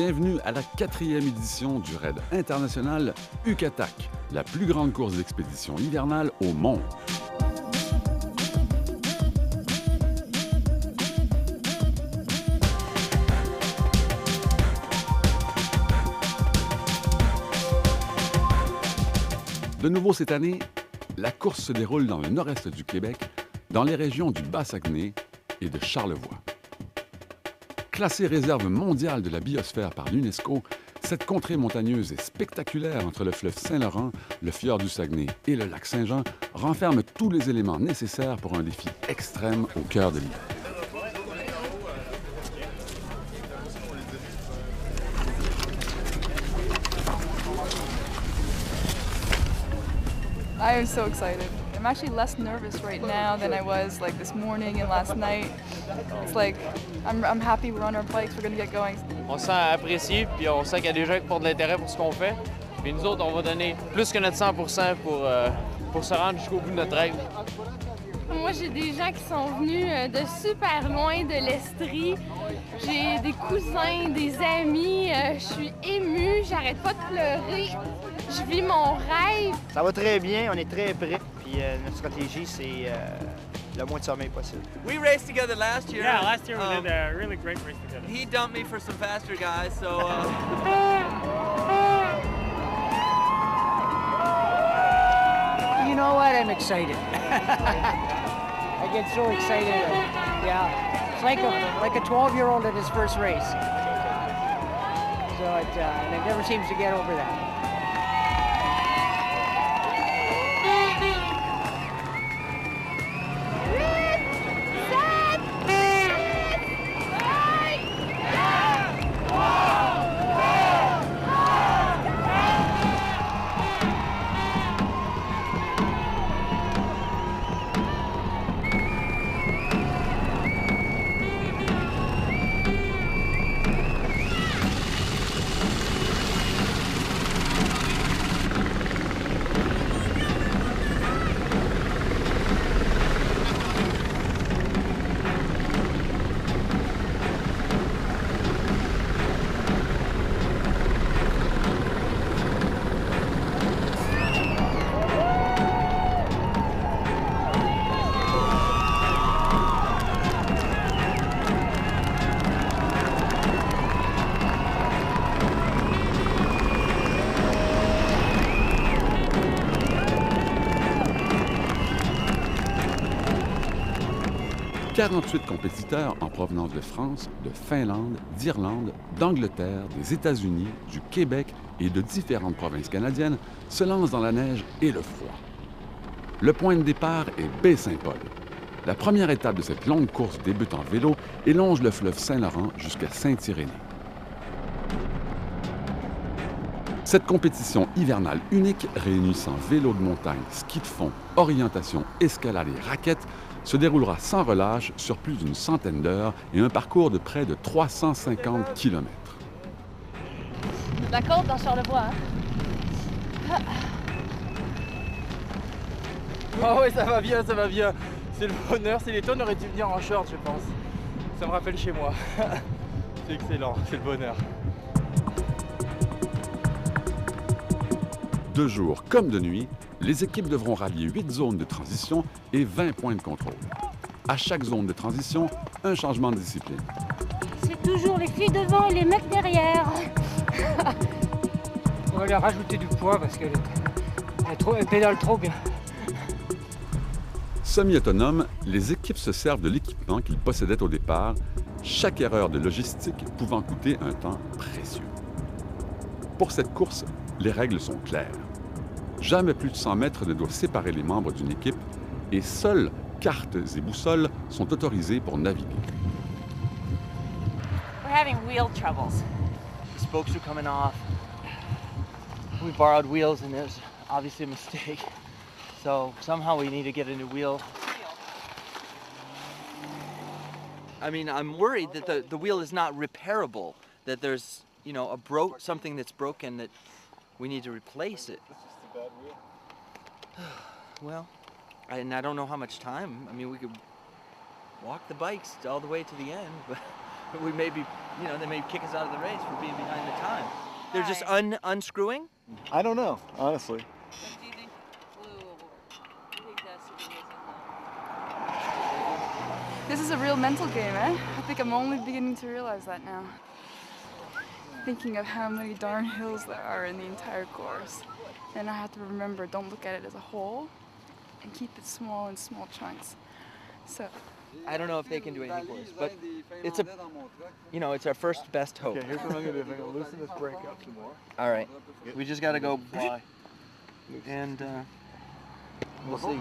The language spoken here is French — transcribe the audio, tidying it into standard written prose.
Bienvenue à la 4e édition du raid international UKATAK, la plus grande course d'expédition hivernale au monde. De nouveau cette année, la course se déroule dans le nord-est du Québec, dans les régions du Bas-Saguenay et de Charlevoix. Classée réserve mondiale de la biosphère par l'UNESCO, cette contrée montagneuse et spectaculaire entre le fleuve Saint-Laurent, le fjord du Saguenay et le lac Saint-Jean renferme tous les éléments nécessaires pour un défi extrême au cœur de l'hiver. I am so excited. I'm actually less nervous right now than I was like this morning and last night. It's like I'm happy we're on our bikes, we're gonna get going. On se sent apprécié, puis on sent qu'il y a des gens qui portent de l'intérêt pour ce qu'on fait. Puis nous autres, on va donner plus que notre 100% pour se rendre jusqu'au bout de notre rêve. Moi, j'ai des gens qui sont venus de super loin de l'Estrie. J'ai des cousins, des amis. Je suis émue, j'arrête pas de pleurer. Je vis mon rêve. Ça va très bien, on est très prêts. Puis notre stratégie, c'est le moins de sommeil possible. We raced together last year. Yeah, last year we did a really great race together. He dumped me for some faster guys, so... You know what? I'm excited. I get so excited. Yeah, it's like a 12-year-old at his first race. So and it never seems to get over that. « 48 compétiteurs en provenance de France, de Finlande, d'Irlande, d'Angleterre, des États-Unis, du Québec et de différentes provinces canadiennes se lancent dans la neige et le froid. Le point de départ est Baie-Saint-Paul. La première étape de cette longue course débute en vélo et longe le fleuve Saint-Laurent jusqu'à Saint-Irénée. Cette compétition hivernale unique réunissant vélo de montagne, ski de fond, orientation, escalade et raquettes se déroulera sans relâche sur plus d'une centaine d'heures et un parcours de près de 350 km. La côte dans Charlevoix, hein? Oh oui, ça va bien, ça va bien. C'est le bonheur, c'est l'été, on aurait dû venir en short, je pense. Ça me rappelle chez moi. C'est excellent, c'est le bonheur. 2 jours comme de nuit, les équipes devront rallier 8 zones de transition et 20 points de contrôle. À chaque zone de transition, un changement de discipline. C'est toujours les filles devant et les mecs derrière. On va leur rajouter du poids parce qu'elle pédale trop bien. Semi-autonomes, les équipes se servent de l'équipement qu'ils possédaient au départ, chaque erreur de logistique pouvant coûter un temps précieux. Pour cette course, les règles sont claires. Jamais plus de 100 mètres ne doivent séparer les membres d'une équipe et seules cartes et boussoles sont autorisées pour naviguer. We're having wheel troubles. The spokes are coming off. We borrowed wheels and it was obviously a mistake. So somehow we need to get a new wheel. I mean, I'm worried that the wheel is not repairable, that there's, you know, something that's broken that we need to replace it. Well, I don't know how much time. I mean, we could walk the bikes all the way to the end, but we may be, you know, they may kick us out of the race for being behind the time. They're just unscrewing? I don't know, honestly. Do you think blue will take that This is a real mental game, eh? I think I'm only beginning to realize that now. Thinking of how many darn hills there are in the entire course. And I have to remember, don't look at it as a whole and keep it small in small chunks. So I don't know if they can do anything for us, but it's a, you know, it's our first best hope. Okay, here's what I'm gonna do. I'm gonna loosen this brake up some more. All right, we just gotta go, and we'll see.